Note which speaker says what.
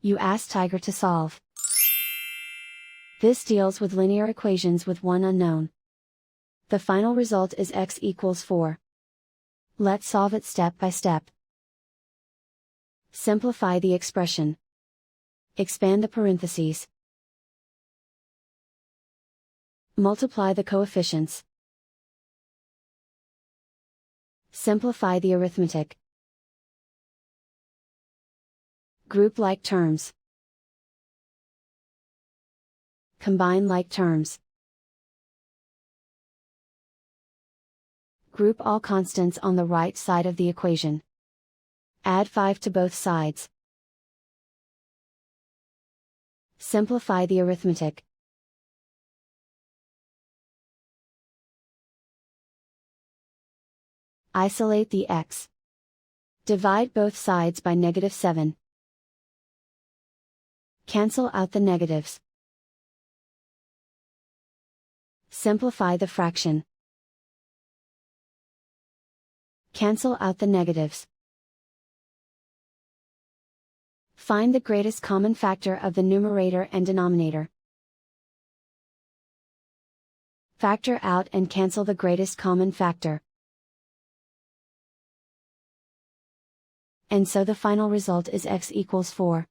Speaker 1: You ask Tiger to solve. This deals with linear equations with one unknown. The final result is x equals 4. Let's solve it step by step. Simplify the expression. Expand the parentheses. Multiply the coefficients. Simplify the arithmetic. Group like terms. Combine like terms. Group all constants on the right side of the equation. Add 5 to both sides. Simplify the arithmetic. Isolate the x. Divide both sides by -7. Cancel out the negatives. Simplify the fraction. Cancel out the negatives. Find the greatest common factor of the numerator and denominator. Factor out and cancel the greatest common factor. And so the final result is x equals 4.